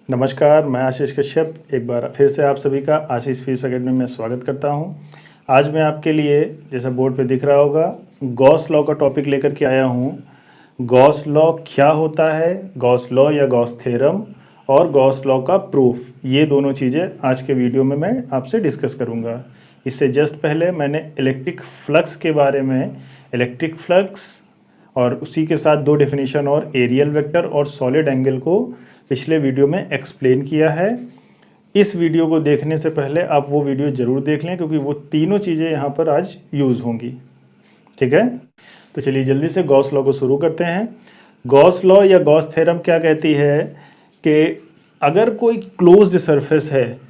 नमस्कार, मैं आशीष कश्यप एक बार फिर से आप सभी का आशीष फिजिक्स अकेडमी में स्वागत करता हूं। आज मैं आपके लिए, जैसा बोर्ड पे दिख रहा होगा, गॉस लॉ का टॉपिक लेकर के आया हूं। गॉस लॉ क्या होता है, गॉस लॉ या गॉस थ्योरम और गॉस लॉ का प्रूफ, ये दोनों चीज़ें आज के वीडियो में मैं आपसे डिस्कस करूँगा। इससे जस्ट पहले मैंने इलेक्ट्रिक फ्लक्स के बारे में, इलेक्ट्रिक फ्लक्स और उसी के साथ दो डेफिनेशन और एरियल वेक्टर और सॉलिड एंगल को पिछले वीडियो में एक्सप्लेन किया है। इस वीडियो को देखने से पहले आप वो वीडियो ज़रूर देख लें, क्योंकि वो तीनों चीज़ें यहाँ पर आज यूज़ होंगी। ठीक है, तो चलिए जल्दी से गॉस लॉ को शुरू करते हैं। गॉस लॉ या गॉस थ्योरम क्या कहती है कि अगर कोई क्लोज्ड सरफेस है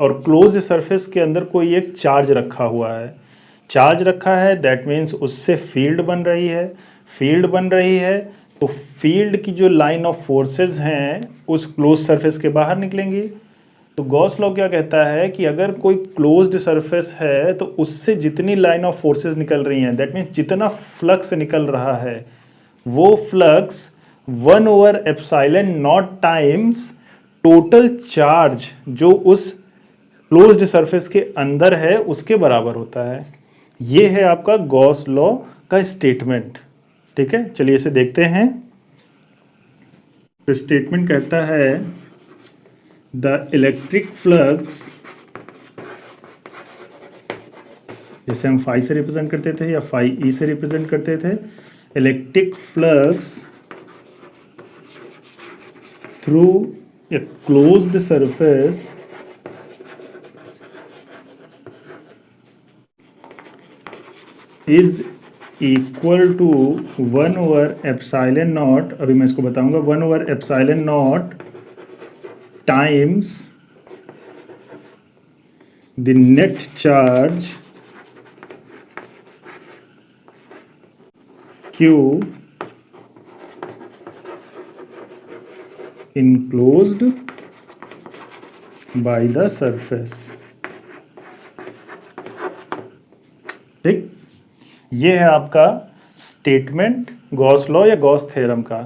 और क्लोज्ड सरफेस के अंदर कोई एक चार्ज रखा हुआ है, चार्ज रखा है, दैट मीन्स उससे फील्ड बन रही है। फील्ड बन रही है तो फील्ड की जो लाइन ऑफ फोर्सेस हैं उस क्लोज सरफेस के बाहर निकलेंगी। तो गॉस लॉ क्या कहता है कि अगर कोई क्लोज्ड सरफेस है तो उससे जितनी लाइन ऑफ फोर्सेस निकल रही हैं, दैट मीन्स जितना फ्लक्स निकल रहा है, वो फ्लक्स 1/ε0 टाइम्स टोटल चार्ज जो उस क्लोज्ड सरफेस के अंदर है उसके बराबर होता है। ये है आपका गॉस लॉ का स्टेटमेंट। ठीक है, चलिए इसे देखते हैं। तो स्टेटमेंट कहता है द इलेक्ट्रिक फ्लक्स, जैसे हम फाई से रिप्रेजेंट करते थे या फाई ई से रिप्रेजेंट करते थे, electric flux through a closed surface is equal to 1/ε0, अभी मैं इसको बताऊंगा, 1/ε0 times the net charge Q enclosed by the surface। ठीक, ये है आपका स्टेटमेंट गॉस लॉ या गॉस थ्योरम का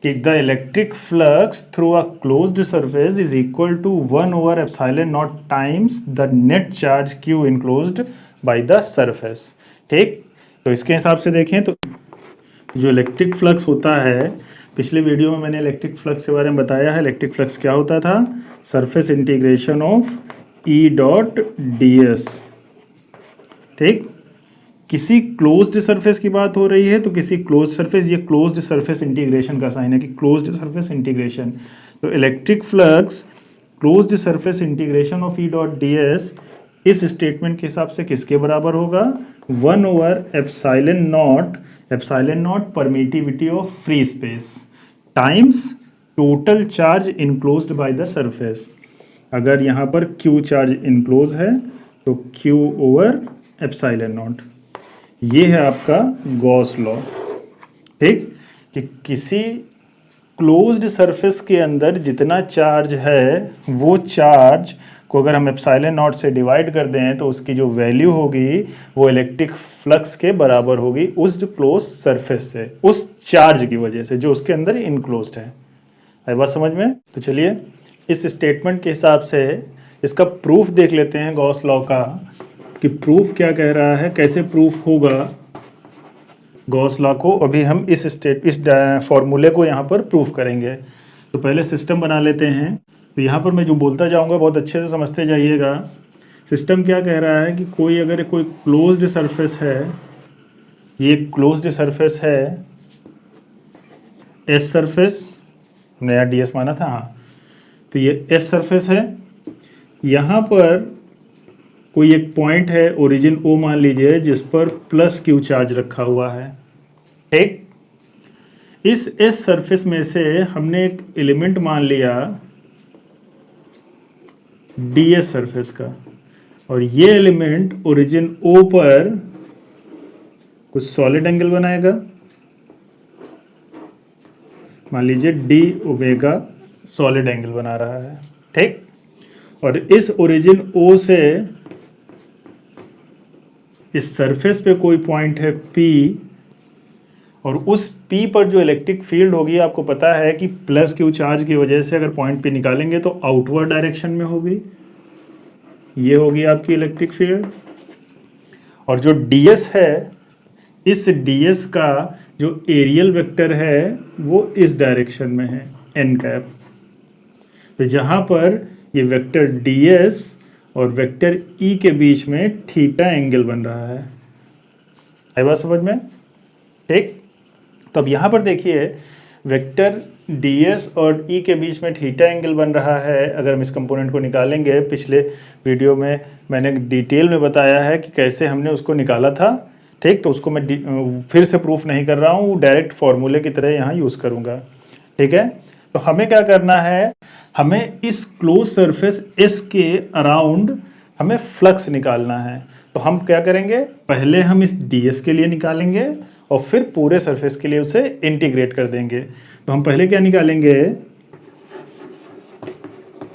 कि the electric flux through a closed surface is equal to 1/ε0 times the net charge Q enclosed by the surface. ठीक, तो इसके हिसाब से देखें तो जो इलेक्ट्रिक फ्लक्स होता है, पिछले वीडियो में मैंने इलेक्ट्रिक फ्लक्स के बारे में बताया है। इलेक्ट्रिक फ्लक्स क्या होता था? Surface integration of E.ds। ठीक, किसी क्लोज्ड सरफेस की बात हो रही है तो किसी क्लोज्ड सरफेस, ये क्लोज्ड सरफेस इंटीग्रेशन का साइन है कि क्लोज्ड सरफेस इंटीग्रेशन। तो electric flux closed surface integration of E.ds इस स्टेटमेंट के हिसाब से किसके बराबर होगा? 1/ε0, ε0 permittivity of free space times total charge enclosed by the surface. अगर यहाँ पर Q चार्ज इनक्लोज है तो Q/ε0। ये है आपका गॉस लॉ। ठीक, कि किसी क्लोज्ड सरफेस के अंदर जितना चार्ज है वो चार्ज को अगर हम ε0 से डिवाइड कर दें तो उसकी जो वैल्यू होगी वो इलेक्ट्रिक फ्लक्स के बराबर होगी उस जो क्लोज सरफेस से, उस चार्ज की वजह से जो उसके अंदर इनक्लोज्ड है। आई बात समझ में? तो चलिए इस स्टेटमेंट के हिसाब से इसका प्रूफ देख लेते हैं गॉस लॉ का, कि प्रूफ क्या कह रहा है, कैसे प्रूफ होगा गॉस लॉ को। अभी हम इस फॉर्मूले को यहाँ पर प्रूफ करेंगे। तो पहले सिस्टम बना लेते हैं। तो यहाँ पर मैं जो बोलता जाऊँगा बहुत अच्छे से समझते जाइएगा। सिस्टम क्या कह रहा है कि कोई अगर कोई क्लोज्ड सरफेस है, ये क्लोज्ड सरफेस है, एस सरफेस, नया ds माना था, हाँ, तो ये एस सरफेस है। यहाँ पर कोई एक पॉइंट है, ओरिजिन O मान लीजिए, जिस पर +Q चार्ज रखा हुआ है। ठीक, इस एस सरफेस में से हमने एक एलिमेंट मान लिया ds सरफेस का, और ये एलिमेंट ओरिजिन O पर कुछ सॉलिड एंगल बनाएगा, मान लीजिए d ω सॉलिड एंगल बना रहा है। ठीक, और इस ओरिजिन O से इस सरफेस पे कोई पॉइंट है P, और उस P पर जो इलेक्ट्रिक फील्ड होगी आपको पता है कि प्लस Q चार्ज की वजह से अगर पॉइंट P निकालेंगे तो आउटवर्ड डायरेक्शन में होगी, ये होगी आपकी इलेक्ट्रिक फील्ड। और जो ds है, इस ds का जो एरियल वेक्टर है वो इस डायरेक्शन में है n कैप। तो जहां पर ये वेक्टर ds और वेक्टर E के बीच में थीटा एंगल बन रहा है बात समझ में? ठीक, तो अब यहाँ पर देखिए वेक्टर ds और E के बीच में थीटा एंगल बन रहा है। अगर हम इस कंपोनेंट को निकालेंगे, पिछले वीडियो में मैंने डिटेल में बताया है कि कैसे हमने उसको निकाला था। ठीक, तो उसको मैं फिर से प्रूफ नहीं कर रहा हूँ, डायरेक्ट फॉर्मूले की तरह यहाँ यूज़ करूँगा। ठीक है, तो हमें क्या करना है, हमें इस क्लोज सरफेस S के अराउंड हमें फ्लक्स निकालना है। तो हम क्या करेंगे, पहले हम इस ds के लिए निकालेंगे और फिर पूरे सरफेस के लिए उसे इंटीग्रेट कर देंगे। तो हम पहले क्या निकालेंगे,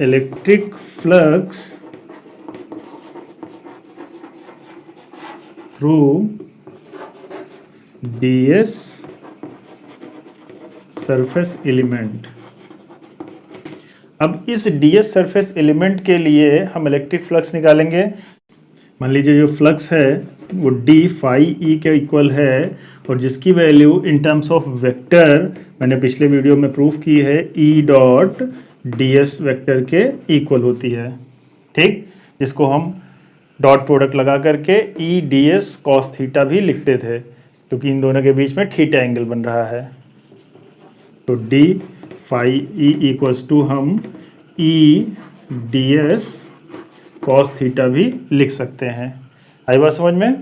electric flux through ds surface element. अब इस ds सरफेस एलिमेंट के लिए हम इलेक्ट्रिक फ्लक्स निकालेंगे। मान लीजिए जो फ्लक्स है वो d phi e के इक्वल है और जिसकी value in terms of vector मैंने पिछले वीडियो में प्रूफ की है E डॉट ds वेक्टर के इक्वल होती है। ठीक, जिसको हम डॉट प्रोडक्ट लगा करके E ds cos थीटा भी लिखते थे, क्योंकि इन दोनों के बीच में थीटा एंगल बन रहा है। तो d phi e equals to हम E ds cos थीटा भी लिख सकते हैं। आई बात समझ में?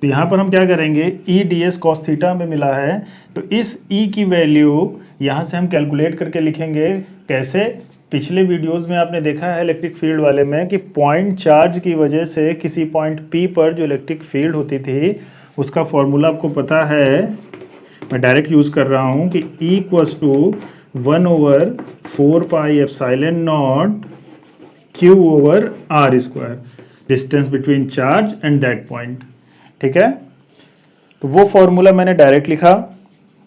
तो यहाँ पर हम क्या करेंगे, E ds cos थीटा हमें मिला है, तो इस E की वैल्यू यहाँ से हम कैलकुलेट करके लिखेंगे। कैसे? पिछले वीडियोस में आपने देखा है इलेक्ट्रिक फील्ड वाले में कि पॉइंट चार्ज की वजह से किसी पॉइंट P पर जो इलेक्ट्रिक फील्ड होती थी उसका फॉर्मूला आपको पता है, मैं डायरेक्ट यूज़ कर रहा हूँ कि E equals to 1/4 pi epsilon not Q over R square, distance between charge and that point. ठीक है, तो वो फॉर्मूला मैंने डायरेक्ट लिखा,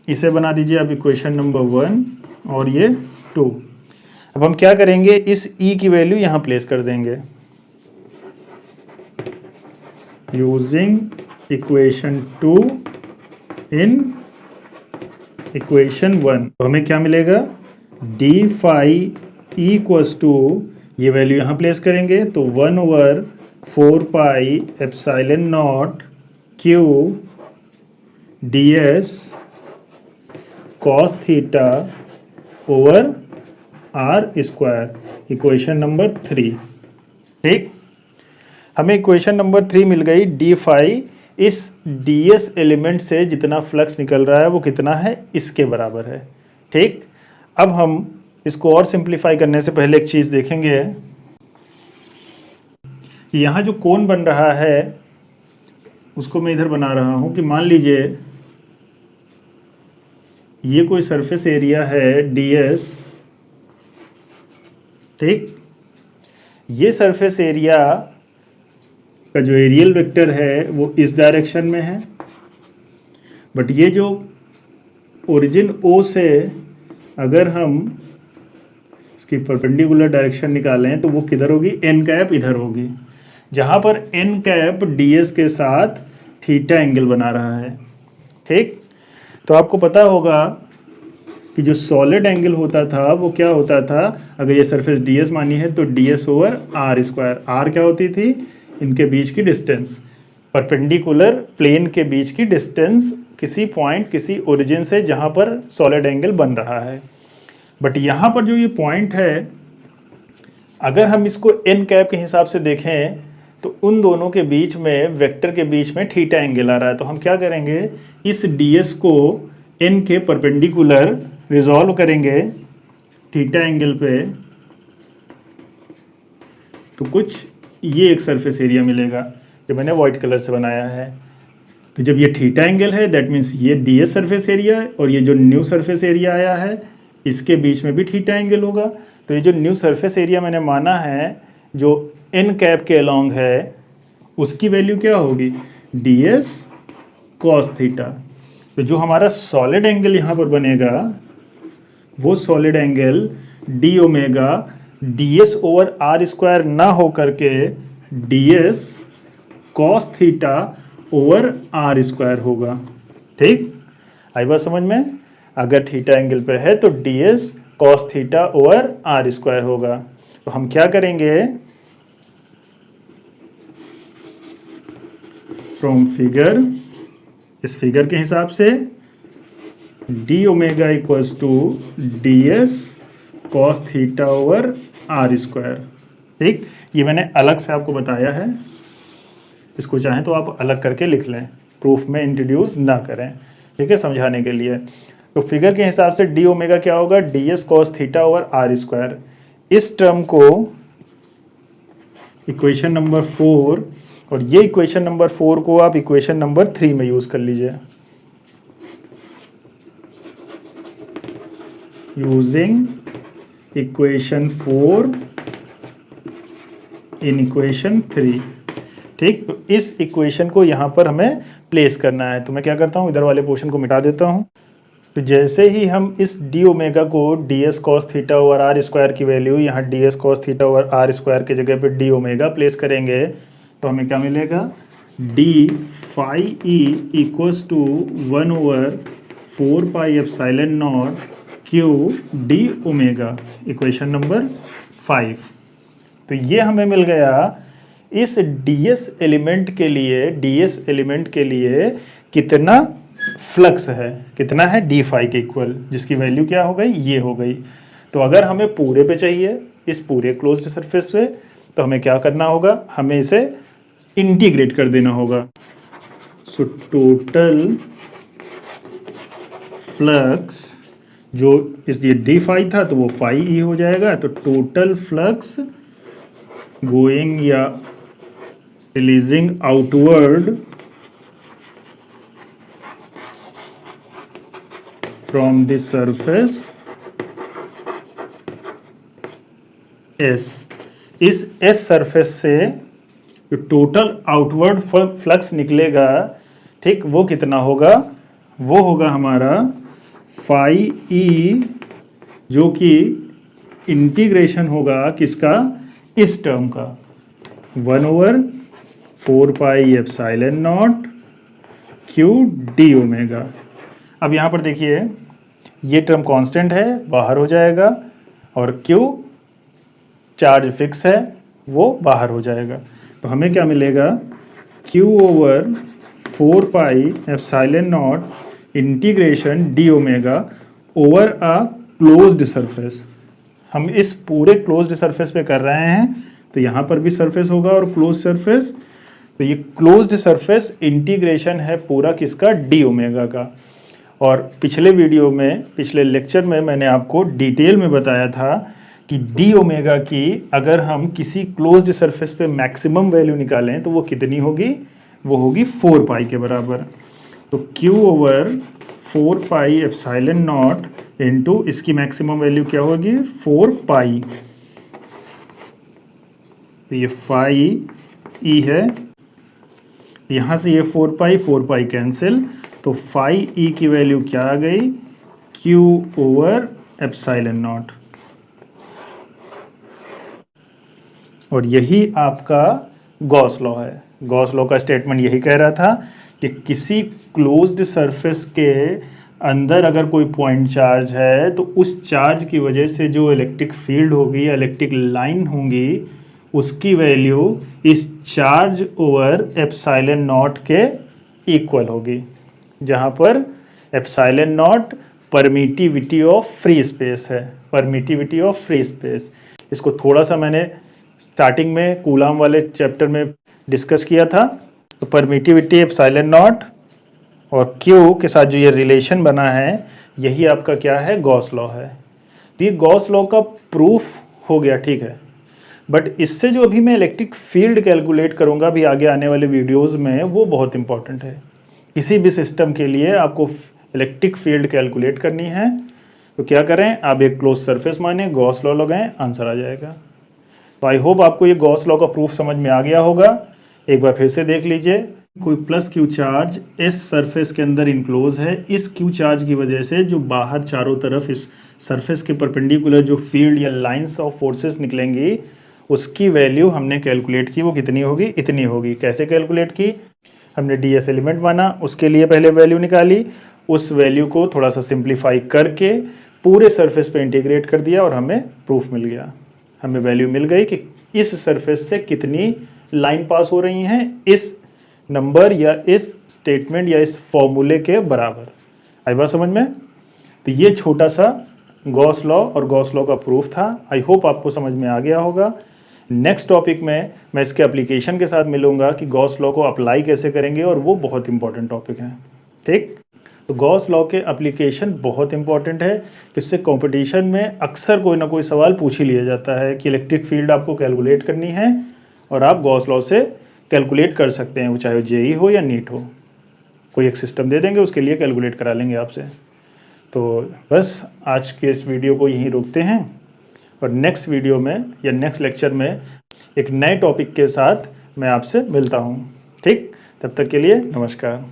इसे बना दीजिए आप इक्वेशन नंबर 1 और ये 2। अब हम क्या करेंगे, इस E की वैल्यू यहाँ प्लेस कर देंगे यूजिंग इक्वेशन 2 इन इक्वेशन 1। तो हमें क्या मिलेगा, d phi e equals to, ये वैल्यू यहाँ प्लेस करेंगे तो 1/4 pi epsilon not Q ds cos theta over R square, equation number 3। ठीक, हमें इक्वेशन नंबर 3 मिल गई। d phi इस ds एलिमेंट से जितना फ्लक्स निकल रहा है वो कितना है, इसके बराबर है। ठीक, अब हम इसको और सिंप्लीफाई करने से पहले एक चीज़ देखेंगे, यहाँ जो कोण बन रहा है उसको मैं इधर बना रहा हूँ कि मान लीजिए ये कोई सरफेस एरिया है ds। ठीक, ये सरफेस एरिया का जो एरियल वेक्टर है वो इस डायरेक्शन में है, बट ये जो ओरिजिन O से अगर हम इसकी परपेंडिकुलर डायरेक्शन निकालें तो वो किधर होगी, n कैप इधर होगी, जहाँ पर n कैप ds के साथ थीटा एंगल बना रहा है। ठीक, तो आपको पता होगा कि जो सॉलिड एंगल होता था वो क्या होता था, अगर ये सरफेस ds मानी है तो ds over R square. R क्या होती थी, इनके बीच की डिस्टेंस, परपेंडिकुलर प्लेन के बीच की डिस्टेंस किसी पॉइंट, किसी ओरिजिन से जहाँ पर सॉलिड एंगल बन रहा है। बट यहाँ पर जो ये पॉइंट है, अगर हम इसको n कैप के हिसाब से देखें तो उन दोनों के बीच में, वेक्टर के बीच में थीटा एंगल आ रहा है। तो हम क्या करेंगे, इस ds को n के परपेंडिकुलर रिजॉल्व करेंगे थीटा एंगल पे, तो कुछ ये एक सरफेस एरिया मिलेगा जो मैंने व्हाइट कलर से बनाया है। तो जब ये थीटा एंगल है दैट मीन्स ये ds सरफेस एरिया है, और ये जो न्यू सरफेस एरिया आया है इसके बीच में भी थीटा एंगल होगा। तो ये जो न्यू सरफेस एरिया मैंने माना है जो n कैप के अलोंग है, उसकी वैल्यू क्या होगी, ds cos थीटा। तो जो हमारा सॉलिड एंगल यहाँ पर बनेगा वो solid angle D omega D S over R square ना हो करके D S cos theta over R square होगा। ठीक, आई बात समझ में? अगर थीटा एंगल पे है तो D S cos theta over R square होगा। तो हम क्या करेंगे, फ्रॉम फिगर, इस फिगर के हिसाब से D omega equals to D S cos theta over R square. ठीक, ये मैंने अलग से आपको बताया है, इसको चाहें तो आप अलग करके लिख लें, प्रूफ में इंट्रोड्यूस ना करें। ठीक है, समझाने के लिए। तो फिगर के हिसाब से डी ओमेगा क्या होगा, D S cos theta over R square. इस टर्म को इक्वेशन नंबर 4 और ये इक्वेशन नंबर 4 को आप इक्वेशन नंबर 3 में यूज कर लीजिए। Using equation 4 in equation 3। ठीक, तो इस इक्वेशन को यहां पर हमें प्लेस करना है। तो मैं क्या करता हूं, इधर वाले पोर्शन को मिटा देता हूं। तो जैसे ही हम इस डी ओमेगा को D S cos theta over R square की वैल्यू यहाँ D S cos theta over R square के जगह पे डी ओमेगा प्लेस करेंगे तो हमें क्या मिलेगा, D phi E equals to 1 over 4 pi epsilon not Q D omega, equation number 5। तो ये हमें मिल गया इस ds एलिमेंट के लिए कितना फ्लक्स है, कितना है डी फाई के इक्वल, जिसकी वैल्यू क्या हो गई, ये हो गई। तो अगर हमें पूरे पे चाहिए, इस पूरे क्लोज्ड सरफेस पे, तो हमें क्या करना होगा, हमें इसे इंटीग्रेट कर देना होगा। सो टोटल फ्लक्स जो इसलिए डी फाई था तो वो फाई ई हो जाएगा। तो टोटल फ्लक्स गोइंग या releasing outward from the surface S, इस एस सरफेस से जो टोटल आउटवर्ड फ्लक्स निकलेगा, ठीक, वो कितना होगा, वो होगा हमारा फाई ई, जो कि इंटीग्रेशन होगा किसका, इस टर्म का, 1 over 4 pi epsilon not Q D omega. अब यहाँ पर देखिए ये टर्म कांस्टेंट है, बाहर हो जाएगा, और क्यू चार्ज फिक्स है, वो बाहर हो जाएगा। तो हमें क्या मिलेगा, Q over 4 pi epsilon not integration D omega over a closed surface. हम इस पूरे क्लोज्ड सरफेस पे कर रहे हैं, तो यहाँ पर भी सरफेस होगा और क्लोज्ड सरफेस। तो ये क्लोज्ड सरफेस इंटीग्रेशन है पूरा किसका, डी ओमेगा का। और पिछले वीडियो में, पिछले लेक्चर में मैंने आपको डिटेल में बताया था कि डी ओमेगा की अगर हम किसी क्लोज्ड सरफेस पे मैक्सिमम वैल्यू निकालें तो वो कितनी होगी, वो होगी 4 पाई के बराबर। तो Q over 4 pi epsilon not into इसकी मैक्सिमम वैल्यू क्या होगी, 4 पाई। तो ये फाई ई है, यहाँ से ये 4 पाई कैंसिल, तो फाई ई की वैल्यू क्या आ गई, Q ओवर एप्सिलॉन नॉट। और यही आपका गॉस लॉ है। गॉस लॉ का स्टेटमेंट यही कह रहा था कि किसी क्लोज्ड सरफेस के अंदर अगर कोई पॉइंट चार्ज है तो उस चार्ज की वजह से जो इलेक्ट्रिक फील्ड होगी, इलेक्ट्रिक लाइन होंगी, उसकी वैल्यू इस चार्ज ओवर एप्सिलॉन नॉट के इक्वल होगी, जहाँ पर epsilon not permittivity of free space है, परमिटिविटी ऑफ फ्री स्पेस। इसको थोड़ा सा मैंने स्टार्टिंग में कूलाम वाले चैप्टर में डिस्कस किया था। तो परमिटिविटी एप्सिलॉन नॉट और क्यू के साथ जो ये रिलेशन बना है, यही आपका क्या है, गॉस लॉ है। तो ये गॉस लॉ का प्रूफ हो गया, ठीक है। बट इससे जो अभी मैं इलेक्ट्रिक फील्ड कैलकुलेट करूंगा भी आगे आने वाले वीडियोस में, वो बहुत इंपॉर्टेंट है। किसी भी सिस्टम के लिए आपको इलेक्ट्रिक फील्ड कैलकुलेट करनी है तो क्या करें, आप एक क्लोज सरफेस माने, गॉस लॉ लगाएं, आंसर आ जाएगा। तो आई होप आपको ये गॉस लॉ का प्रूफ समझ में आ गया होगा। एक बार फिर से देख लीजिए। कोई प्लस क्यू चार्ज इस सरफेस के अंदर इनक्लोज है, इस क्यू चार्ज की वजह से जो बाहर चारों तरफ इस सरफेस के परपेंडिकुलर जो फील्ड या लाइंस ऑफ फोर्सेस निकलेंगी उसकी वैल्यू हमने कैलकुलेट की, वो कितनी होगी, इतनी होगी। कैसे कैलकुलेट की, हमने ds एलिमेंट माना, उसके लिए पहले वैल्यू निकाली, उस वैल्यू को थोड़ा सा सिंप्लीफाई करके पूरे सरफेस पे इंटीग्रेट कर दिया और हमें प्रूफ मिल गया। हमें वैल्यू मिल गई कि इस सरफेस से कितनी लाइन पास हो रही हैं इस नंबर या इस स्टेटमेंट या इस फॉर्मूले के बराबर। आई बात समझ में? तो ये छोटा सा गॉस लॉ और गॉस लॉ का प्रूफ था। आई होप आपको समझ में आ गया होगा। नेक्स्ट टॉपिक में मैं इसके एप्लीकेशन के साथ मिलूंगा कि गॉस लॉ को अप्लाई कैसे करेंगे, और वो बहुत इंपॉर्टेंट टॉपिक है। ठीक, तो गॉस लॉ के एप्लीकेशन बहुत इंपॉर्टेंट है। इससे कंपटीशन में अक्सर कोई ना कोई सवाल पूछ ही लिया जाता है कि इलेक्ट्रिक फील्ड आपको कैलकुलेट करनी है और आप गॉस लॉ से कैलकुलेट कर सकते हैं, वो चाहे जेई हो या नीट हो। कोई एक सिस्टम दे देंगे, उसके लिए कैलकुलेट करा लेंगे आपसे। तो बस आज के इस वीडियो को यहीं रोकते हैं और नेक्स्ट वीडियो में या नेक्स्ट लेक्चर में एक नए टॉपिक के साथ मैं आपसे मिलता हूँ। ठीक, तब तक के लिए नमस्कार।